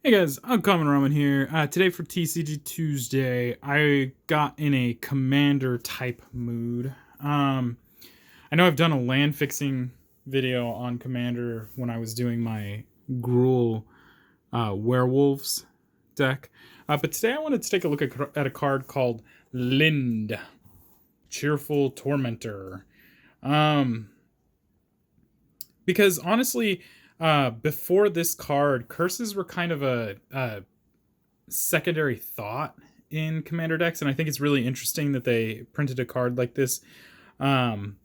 Hey guys, I'm Common Roman here. Today for TCG Tuesday, I got in a commander type mood. I know I've done a land fixing video on commander when I was doing my Gruul werewolves deck, but today I wanted to take a look at a card called Lynde, Cheerful Tormentor. Um, because honestly, before this card, curses were kind of a secondary thought in commander decks, and I think it's really interesting that they printed a card like this, um,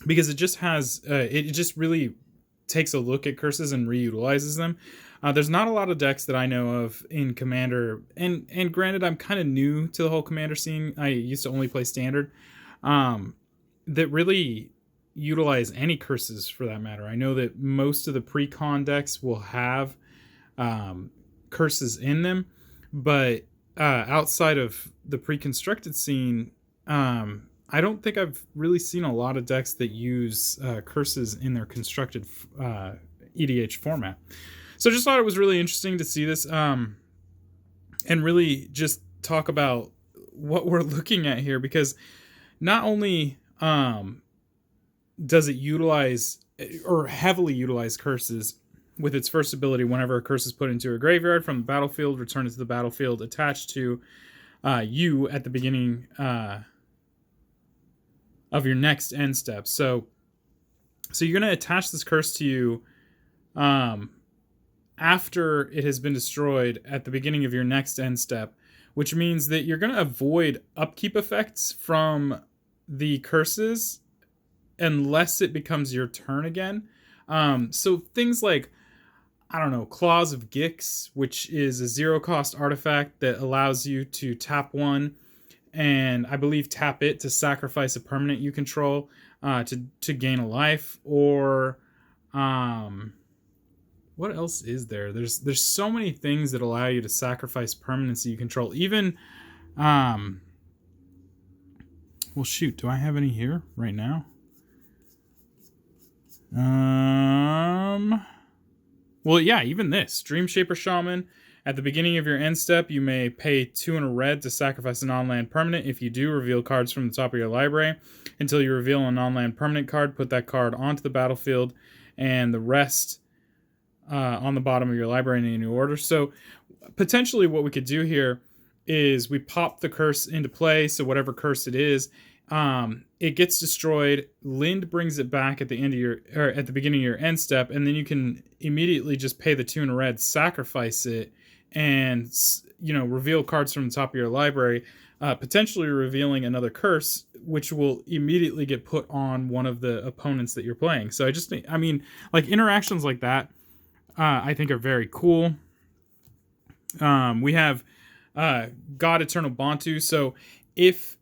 because it just has it just really takes a look at curses and reutilizes them. There's not a lot of decks that I know of in commander, and granted, I'm kind of new to the whole commander scene. I used to only play standard, um, that really utilize any curses for that matter. I know that most of the pre-con decks will have curses in them, but outside of the pre-constructed scene, I don't think I've really seen a lot of decks that use curses in their constructed EDH format. So I just thought it was really interesting to see this, and really just talk about what we're looking at here, because not only does it utilize or heavily utilize curses with its first ability. Whenever a curse is put into a graveyard from the battlefield, return it to the battlefield attached to you at the beginning of your next end step. So you're going to attach this curse to you after it has been destroyed at the beginning of your next end step, which means that you're going to avoid upkeep effects from the curses unless it becomes your turn again. So things like, I don't know, Claws of Gix, which is a 0-cost artifact that allows you to tap one and I believe tap it to sacrifice a permanent you control to gain a life. Or what else is there? There's so many things that allow you to sacrifice permanency you control. Even well, shoot, do I have any here right now? Well, yeah, even this Dream Shaper Shaman. At the beginning of your end step, you may pay 2 and a red to sacrifice a non-land permanent. If you do, reveal cards from the top of your library. Until you reveal a non-land permanent card, put that card onto the battlefield, and the rest on the bottom of your library in any order. So potentially what we could do here is we pop the curse into play, so whatever curse it is, it gets destroyed. Lynde brings it back at the end of your, or at the beginning of your end step, and then you can immediately just pay the 2 and a red, sacrifice it, and reveal cards from the top of your library, potentially revealing another curse, which will immediately get put on one of the opponents that you're playing. So I mean, like interactions like that, I think are very cool. We have God Eternal Bantu. So if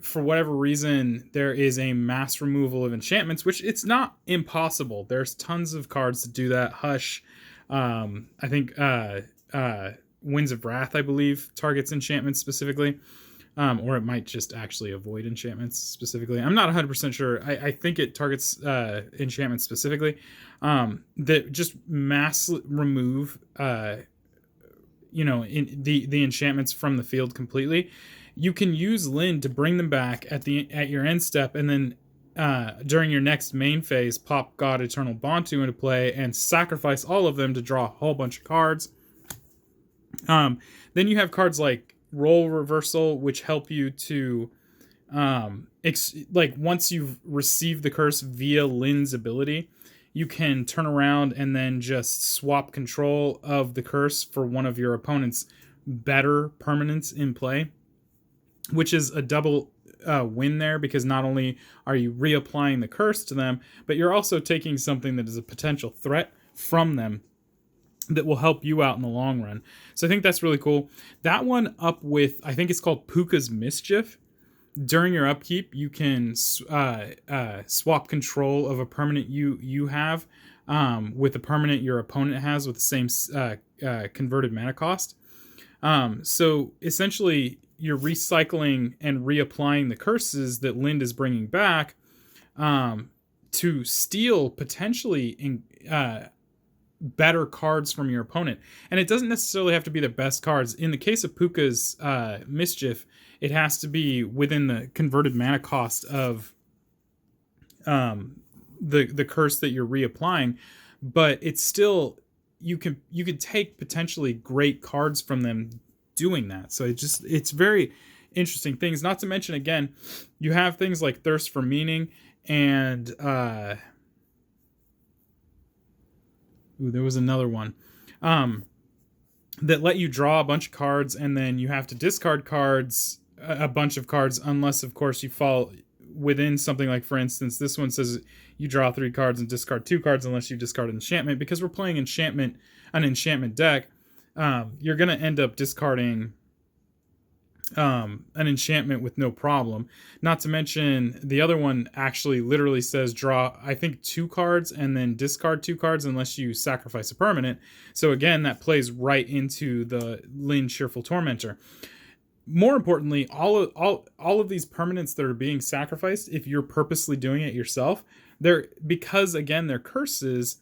for whatever reason there is a mass removal of enchantments, which it's not impossible. There's tons of cards that do that. Hush, I think Winds of Wrath, I believe, targets enchantments specifically, or it might just actually avoid enchantments specifically. I'm not 100% sure. I think it targets enchantments specifically, that just mass remove in the enchantments from the field completely. You can use Lynde to bring them back at your end step, and then during your next main phase, pop God Eternal Bantu into play and sacrifice all of them to draw a whole bunch of cards. Then you have cards like Role Reversal, which help you to once you've received the curse via Lynde's ability, you can turn around and then just swap control of the curse for one of your opponent's better permanents in play, which is a double win there, because not only are you reapplying the curse to them, but you're also taking something that is a potential threat from them that will help you out in the long run. So I think that's really cool. That one up with, I think it's called Puka's Mischief. During your upkeep, you can swap control of a permanent you have with a permanent your opponent has with the same converted mana cost. So essentially, you're recycling and reapplying the curses that Lynde is bringing back to steal potentially better cards from your opponent. And it doesn't necessarily have to be the best cards. In the case of Puka's Mischief, it has to be within the converted mana cost of the curse that you're reapplying, but it's still, you could take potentially great cards from them doing that. So it's very interesting things. Not to mention, again, you have things like Thirst for Meaning and there was another one that let you draw a bunch of cards, and then you have to discard cards, a bunch of cards, unless of course you fall within something like, for instance, this one says you draw 3 cards and discard 2 cards unless you discard an enchantment. Because we're playing an enchantment deck, you're going to end up discarding an enchantment with no problem. Not to mention, the other one actually literally says draw, I think, 2 cards and then discard 2 cards unless you sacrifice a permanent. So again, that plays right into the Lynde Cheerful Tormentor. More importantly, all of these permanents that are being sacrificed, if you're purposely doing it yourself, because again they're curses,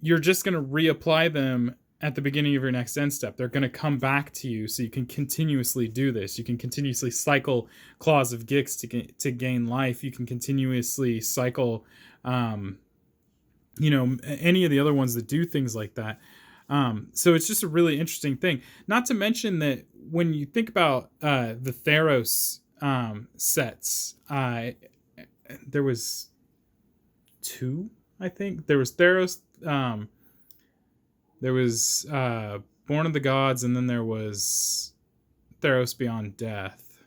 you're just going to reapply them at the beginning of your next end step. They're going to come back to you, so you can continuously do this. You can continuously cycle Claws of Gix to gain life. You can continuously cycle, any of the other ones that do things like that. So it's just a really interesting thing. Not to mention that when you think about the Theros sets, there was 2, I think. There was Theros, there was Born of the Gods, and then there was Theros Beyond Death.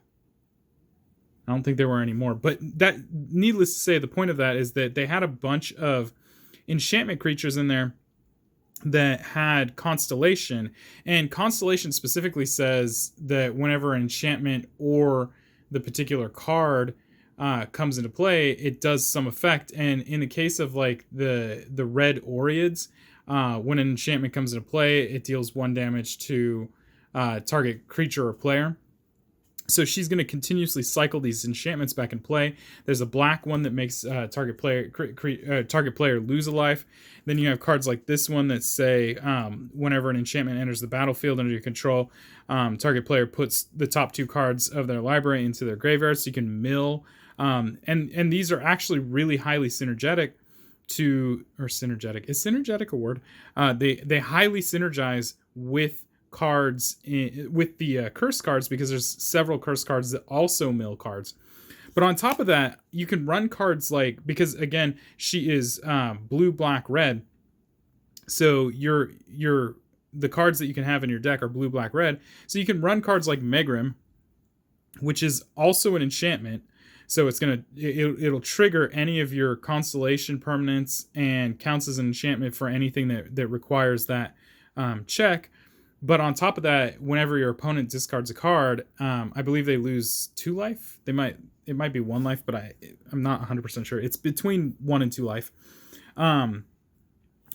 I don't think there were any more. But that, needless to say, the point of that is that they had a bunch of enchantment creatures in there that had Constellation, and Constellation specifically says that whenever an enchantment or the particular card comes into play, it does some effect. And in the case of like the red Oreads, when an enchantment comes into play, it deals 1 damage to target creature or player. So she's going to continuously cycle these enchantments back in play. There's a black one that makes target player lose a life. Then you have cards like this one that say whenever an enchantment enters the battlefield under your control, target player puts the top 2 cards of their library into their graveyard, so you can mill. And these are actually really highly synergetic synergetic. Is synergetic a word? They highly synergize with cards with the curse cards, because there's several curse cards that also mill cards. But on top of that, you can run cards like, because again, she is blue, black, red, so the cards that you can have in your deck are blue, black, red. So you can run cards like Megrim, which is also an enchantment. So it'll trigger any of your Constellation permanents and counts as an enchantment for anything that requires that check. But on top of that, whenever your opponent discards a card, I believe they lose 2 life. It might be 1 life, but I'm not 100% sure. It's between 1 and 2 life,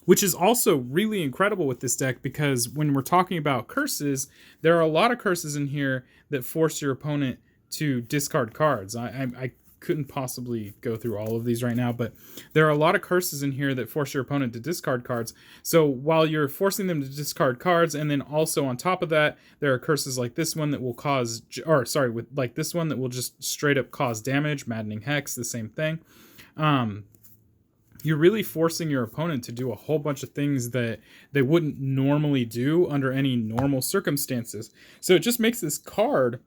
which is also really incredible with this deck, because when we're talking about curses, there are a lot of curses in here that force your opponent to discard cards. I couldn't possibly go through all of these right now, but there are a lot of curses in here that force your opponent to discard cards. So while you're forcing them to discard cards, and then also on top of that, there are curses like this one that will this one that will just straight up cause damage. Maddening Hex, the same thing. You're really forcing your opponent to do a whole bunch of things that they wouldn't normally do under any normal circumstances. So it just makes this card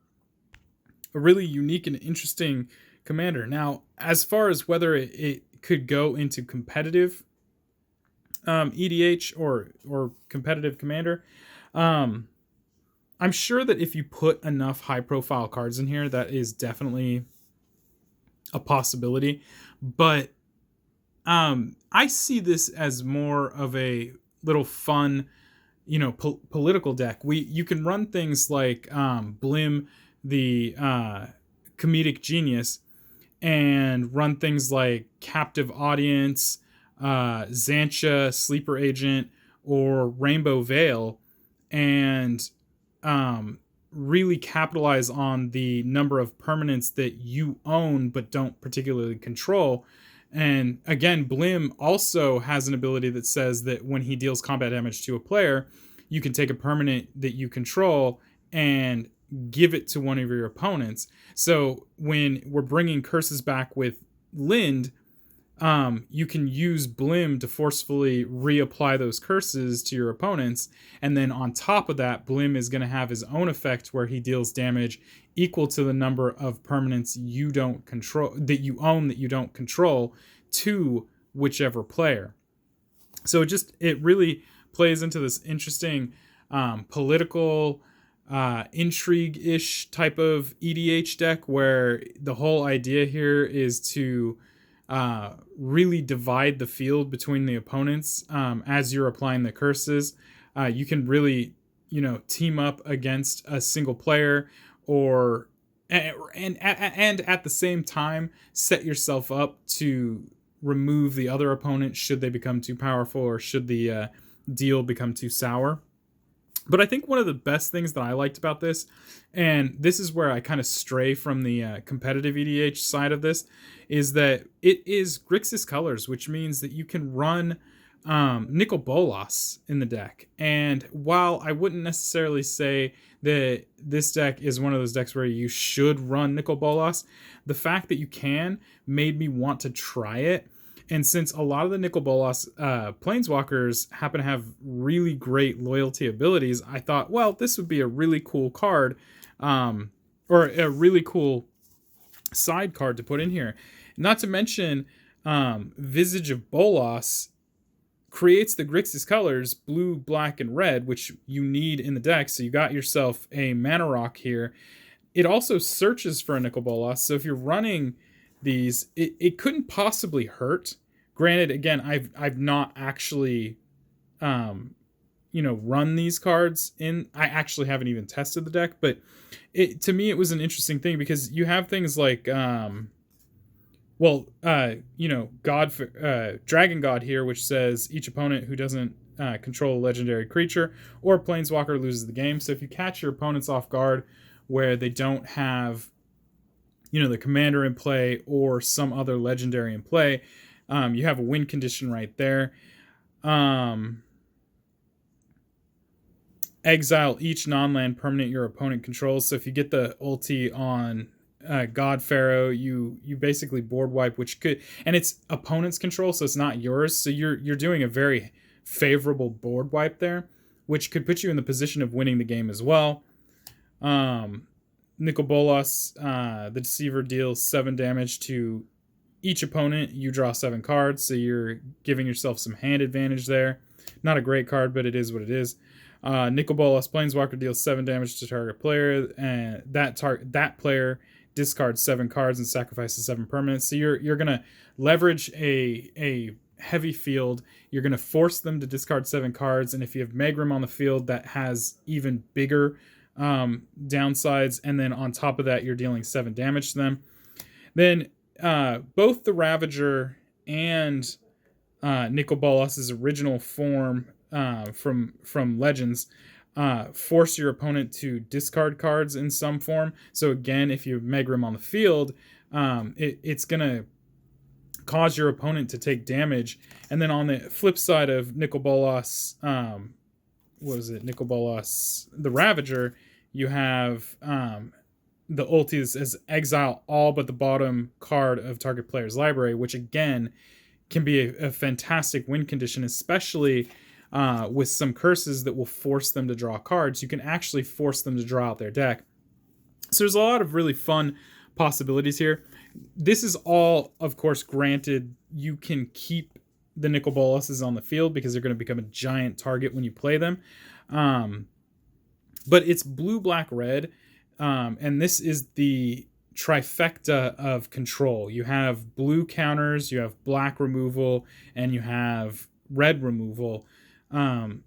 a really unique and interesting commander. Now, as far as whether it could go into competitive EDH or competitive commander, I'm sure that if you put enough high profile cards in here, that is definitely a possibility. But I see this as more of a little fun, political deck. You can run things like Blim, the comedic genius, and run things like Captive Audience, Xantia, Sleeper Agent, or Rainbow Veil, and really capitalize on the number of permanents that you own but don't particularly control, And again, Blim also has an ability that says that when he deals combat damage to a player, you can take a permanent that you control and give it to one of your opponents. So when we're bringing curses back with Lynde, you can use Blim to forcefully reapply those curses to your opponents. And then on top of that, Blim is going to have his own effect where he deals damage equal to the number of permanents you don't control, that you own that you don't control, to whichever player. So it really plays into this interesting political intrigue-ish type of EDH deck, where the whole idea here is to really divide the field between the opponents as you're applying the curses. You can really, team up against a single player, or and at the same time set yourself up to remove the other opponent should they become too powerful, or should the deal become too sour. But I think one of the best things that I liked about this, and this is where I kind of stray from the competitive EDH side of this, is that it is Grixis colors, which means that you can run Nicol Bolas in the deck. And while I wouldn't necessarily say that this deck is one of those decks where you should run Nicol Bolas, the fact that you can made me want to try it. And since a lot of the Nicol Bolas planeswalkers happen to have really great loyalty abilities, I thought, well, this would be a really cool card, or a really cool side card to put in here. Not to mention, Visage of Bolas creates the Grixis colors, blue, black, and red, which you need in the deck. So you got yourself a mana rock here. It also searches for a Nicol Bolas. So if you're running these, it couldn't possibly hurt. Granted, again, I've not actually run these cards in. I actually haven't even tested the deck, but to me it was an interesting thing, because you have things like Dragon God here, which says each opponent who doesn't control a legendary creature or planeswalker loses the game. So if you catch your opponents off guard where they don't have the commander in play or some other legendary in play, you have a win condition right there. Exile each non-land permanent your opponent controls. So if you get the ulti on God Pharaoh, you basically board wipe, which could, and it's opponent's control, so it's not yours. So you're doing a very favorable board wipe there, which could put you in the position of winning the game as well. Nicol Bolas, the Deceiver, deals 7 damage to each opponent. You draw 7 cards, so you're giving yourself some hand advantage there. Not a great card, but it is what it is. Nicol Bolas, Planeswalker, deals 7 damage to target player, and that player discards 7 cards and sacrifices 7 permanents. So you're gonna leverage a heavy field. You're gonna force them to discard 7 cards, and if you have Megrim on the field, that has even bigger downsides. And then on top of that, you're dealing 7 damage to them. Then both the Ravager and Nicol Bolas' original form from Legends force your opponent to discard cards in some form. So again, if you have Megrim on the field, it's gonna cause your opponent to take damage. And then on the flip side of Nicol Bolas, Nicol Bolas, the Ravager, you have the ulti is exile all but the bottom card of target player's library, which again can be a fantastic win condition, especially with some curses that will force them to draw cards. You can actually force them to draw out their deck. So there's a lot of really fun possibilities here. This is all, of course, granted you can keep the Nicol Bolases on the field because they're going to become a giant target when you play them. But it's blue, black, red. And this is the trifecta of control. You have blue counters, you have black removal, and you have red removal. On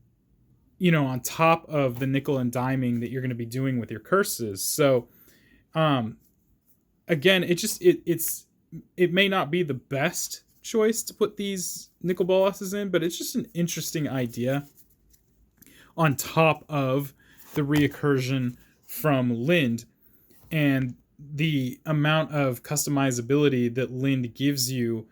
top of the nickel and diming that you're going to be doing with your curses. So, again, it may not be the best choice to put these Nicol Bolases in, but it's just an interesting idea on top of the recursion from Lynde and the amount of customizability that Lynde gives you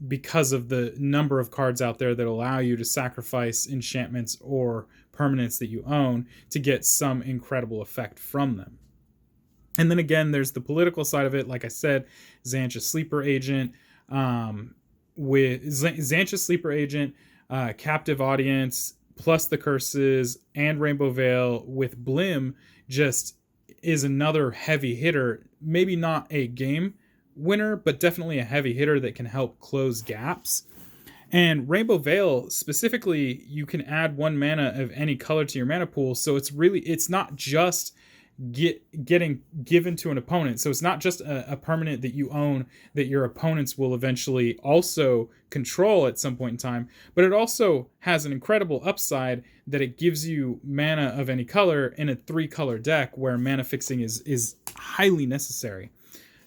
because of the number of cards out there that allow you to sacrifice enchantments or permanents that you own to get some incredible effect from them. And then again, there's the political side of it. Like I said, Xantcha Sleeper Agent, with Xantcha Sleeper Agent, Captive Audience, plus the curses, and Rainbow Veil with Blim just is another heavy hitter. Maybe not a game winner, but definitely a heavy hitter that can help close gaps. And Rainbow Veil specifically, you can add 1 mana of any color to your mana pool. So it's not just getting given to an opponent. So it's not just a permanent that you own that your opponents will eventually also control at some point in time, but it also has an incredible upside that it gives you mana of any color in a 3-color deck where mana fixing is highly necessary.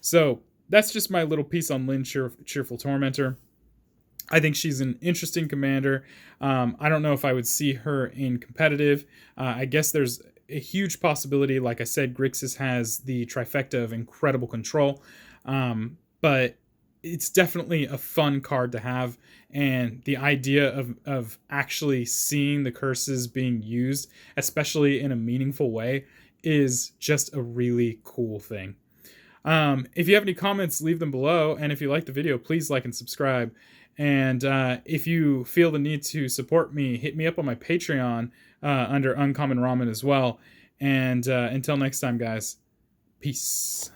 So that's just my little piece on Lynde Cheerful Tormentor. I think she's an interesting commander. I don't know if I would see her in competitive. I guess there's a huge possibility. Like I said, Grixis has the trifecta of incredible control. But it's definitely a fun card to have. And the idea of actually seeing the curses being used, especially in a meaningful way, is just a really cool thing. If you have any comments, leave them below. And if you like the video, please like and subscribe. And if you feel the need to support me, hit me up on my Patreon under Uncommon Ramen as well. And until next time, guys, peace.